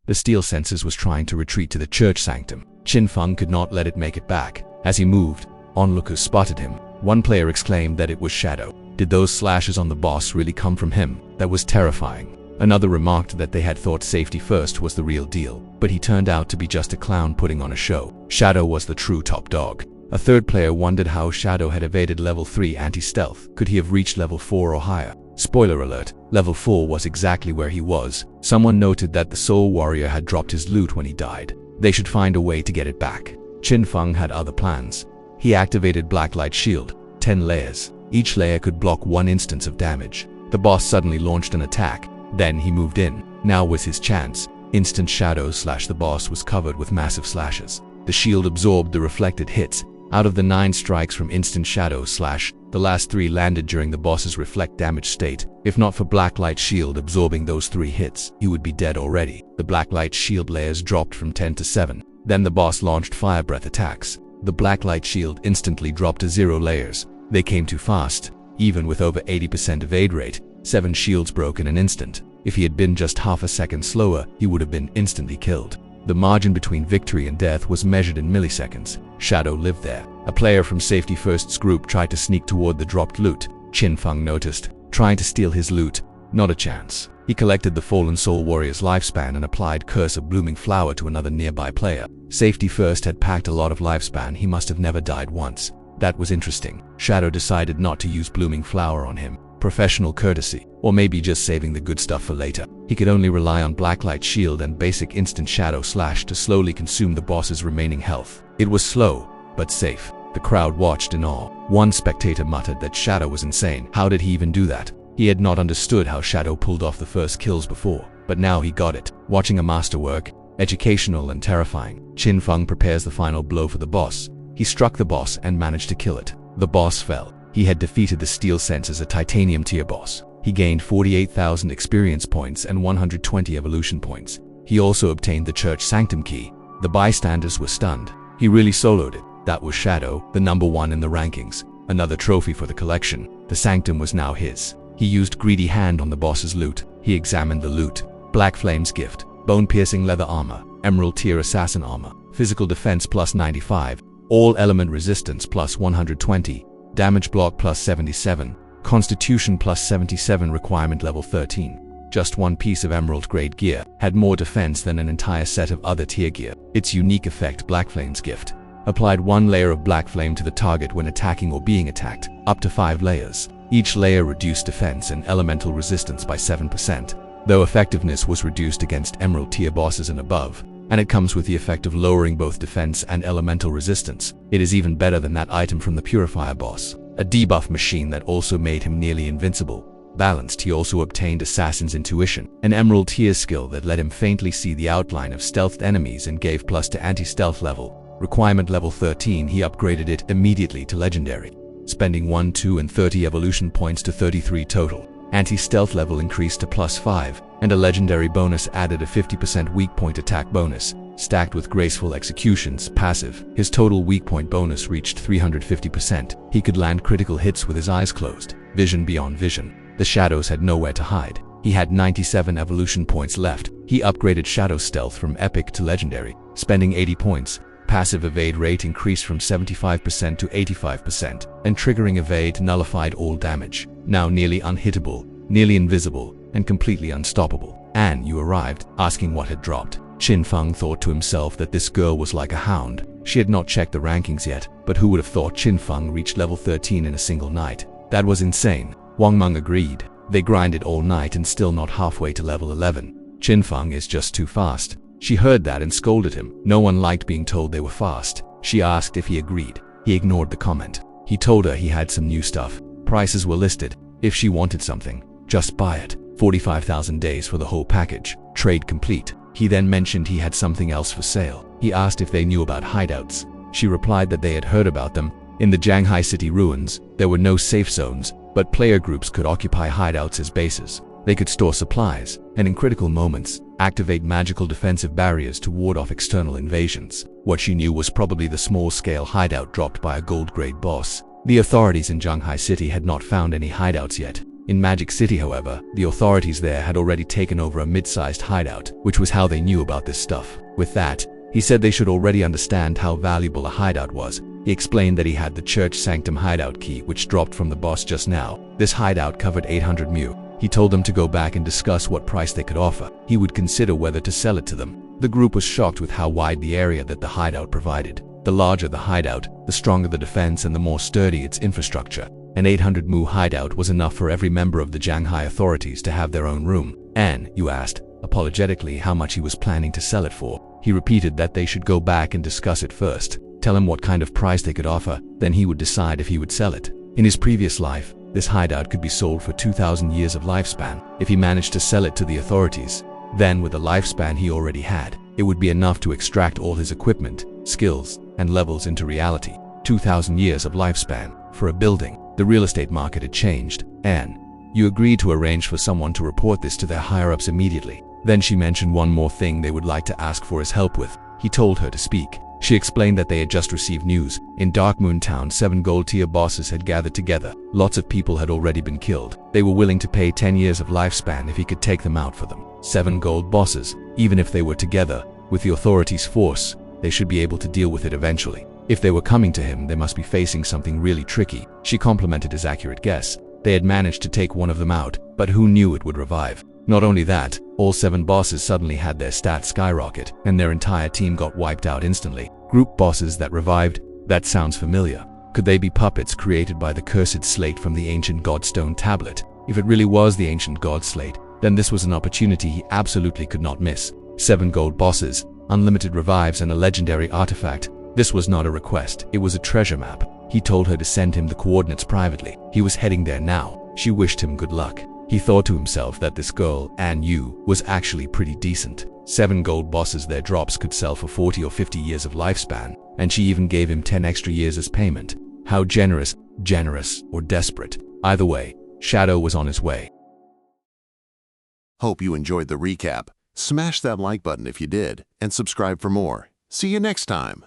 The steel senses was trying to retreat to the church sanctum. Qin Feng could not let it make it back. As he moved, onlookers spotted him. One player exclaimed that it was Shadow. Did those slashes on the boss really come from him? That was terrifying. Another remarked that they had thought safety first was the real deal, but he turned out to be just a clown putting on a show. Shadow was the true top dog. A third player wondered how Shadow had evaded level 3 anti-stealth. Could he have reached level 4 or higher? Spoiler alert, level 4 was exactly where he was. Someone noted that the Soul Warrior had dropped his loot when he died. They should find a way to get it back. Qin Feng had other plans. He activated Blacklight Shield, 10 layers. Each layer could block one instance of damage. The boss suddenly launched an attack. Then he moved in. Now was his chance. Instant shadows slash the boss was covered with massive slashes. The shield absorbed the reflected hits. Out of the 9 strikes from instant shadow slash, the last 3 landed during the boss's reflect damage state. If not for Blacklight Shield absorbing those 3 hits, he would be dead already. The Blacklight Shield layers dropped from 10 to 7. Then the boss launched fire breath attacks. The Blacklight Shield instantly dropped to 0 layers. They came too fast. Even with over 80% evade rate, 7 shields broke in an instant. If he had been just half a second slower, he would have been instantly killed. The margin between victory and death was measured in milliseconds. Shadow lived there. A player from Safety First's group tried to sneak toward the dropped loot. Qin Feng noticed, trying to steal his loot. Not a chance. He collected the fallen Soul Warrior's lifespan and applied Curse of Blooming Flower to another nearby player. Safety First had packed a lot of lifespan. He must have never died once. That was interesting. Shadow decided not to use Blooming Flower on him. Professional courtesy, or maybe just saving the good stuff for later. He could only rely on Blacklight Shield and basic instant shadow slash to slowly consume the boss's remaining health. It was slow, but safe. The crowd watched in awe. One spectator muttered that Shadow was insane. How did he even do that? He had not understood how Shadow pulled off the first kills before, but now he got it. Watching a masterwork, educational and terrifying, Qin Feng prepares the final blow for the boss. He struck the boss and managed to kill it. The boss fell. He had defeated the Steel Sense as a Titanium tier boss. He gained 48,000 experience points and 120 evolution points. He also obtained the Church Sanctum key. The bystanders were stunned. He really soloed it. That was Shadow, the number 1 in the rankings. Another trophy for the collection. The Sanctum was now his. He used Greedy Hand on the boss's loot. He examined the loot. Black Flame's gift, bone-piercing leather armor, emerald tier assassin armor, physical defense plus 95, all element resistance plus 120, damage block plus 77, constitution plus 77, requirement level 13. Just one piece of emerald grade gear had more defense than an entire set of other tier gear. Its unique effect, Black Flame's gift, applied 1 layer of Black Flame to the target when attacking or being attacked, up to 5 layers. Each layer reduced defense and elemental resistance by 7%, though effectiveness was reduced against emerald tier bosses and above, and it comes with the effect of lowering both defense and elemental resistance. It is even better than that item from the Purifier boss, a debuff machine that also made him nearly invincible. Balanced, he also obtained Assassin's Intuition, an emerald tier skill that let him faintly see the outline of stealthed enemies and gave plus to anti-stealth level. Requirement level 13, he upgraded it immediately to legendary, spending 1, 2 and 30 evolution points to 33 total. Anti-stealth level increased to plus 5, and a legendary bonus added a 50% weak point attack bonus, stacked with graceful executions, passive. His total weak point bonus reached 350%. He could land critical hits with his eyes closed. Vision beyond vision. The shadows had nowhere to hide. He had 97 evolution points left. He upgraded Shadow Stealth from Epic to Legendary, spending 80 points. Passive evade rate increased from 75% to 85%, and triggering evade nullified all damage. Now nearly unhittable, nearly invisible, and completely unstoppable. Anne, you arrived, asking what had dropped. Qin Feng thought to himself that this girl was like a hound. She had not checked the rankings yet, but who would have thought Qin Feng reached level 13 in a single night? That was insane. Wang Meng agreed. They grinded all night and still not halfway to level 11. Qin Feng is just too fast. She heard that and scolded him. No one liked being told they were fast. She asked if he agreed. He ignored the comment. He told her he had some new stuff. Prices were listed. If she wanted something, just buy it. 45,000 days for the whole package. Trade complete. He then mentioned he had something else for sale. He asked if they knew about hideouts. She replied that they had heard about them. In the Shanghai city ruins, there were no safe zones, but player groups could occupy hideouts as bases. They could store supplies, and in critical moments, activate magical defensive barriers to ward off external invasions. What she knew was probably the small-scale hideout dropped by a gold-grade boss. The authorities in Shanghai City had not found any hideouts yet. In Magic City, however, the authorities there had already taken over a mid-sized hideout, which was how they knew about this stuff. With that, he said they should already understand how valuable a hideout was. He explained that he had the church sanctum hideout key, which dropped from the boss just now. This hideout covered 800 mu. He told them to go back and discuss what price they could offer. He would consider whether to sell it to them. The group was shocked with how wide the area that the hideout provided. The larger the hideout, the stronger the defense and the more sturdy its infrastructure. An 800 mu hideout was enough for every member of the Shanghai authorities to have their own room. And, you asked, apologetically, how much he was planning to sell it for. He repeated that they should go back and discuss it first. Tell him what kind of price they could offer, then he would decide if he would sell it. In his previous life, this hideout could be sold for 2,000 years of lifespan. If he managed to sell it to the authorities, then with the lifespan he already had, it would be enough to extract all his equipment, skills, and levels into reality. 2,000 years of lifespan for a building. The real estate market had changed, and you agreed to arrange for someone to report this to their higher-ups immediately. Then she mentioned one more thing they would like to ask for his help with. He told her to speak. She explained that they had just received news. In Dark Moon Town, 7 gold-tier bosses had gathered together. Lots of people had already been killed. They were willing to pay 10 years of lifespan if he could take them out for them. 7 gold bosses. Even if they were together, with the authorities' force, they should be able to deal with it eventually. If they were coming to him, they must be facing something really tricky. She complimented his accurate guess. They had managed to take one of them out, but who knew it would revive? Not only that, all 7 bosses suddenly had their stats skyrocket, and their entire team got wiped out instantly. Group bosses that revived? That sounds familiar. Could they be puppets created by the cursed slate from the ancient Godstone tablet? If it really was the ancient God slate, then this was an opportunity he absolutely could not miss. 7 gold bosses, unlimited revives, and a legendary artifact. This was not a request, it was a treasure map. He told her to send him the coordinates privately. He was heading there now. She wished him good luck. He thought to himself that this girl, An Yu, was actually pretty decent. 7 gold bosses, their drops could sell for 40 or 50 years of lifespan, and she even gave him 10 extra years as payment. How generous, or desperate. Either way, Shadow was on his way. Hope you enjoyed the recap. Smash that like button if you did, and subscribe for more. See you next time.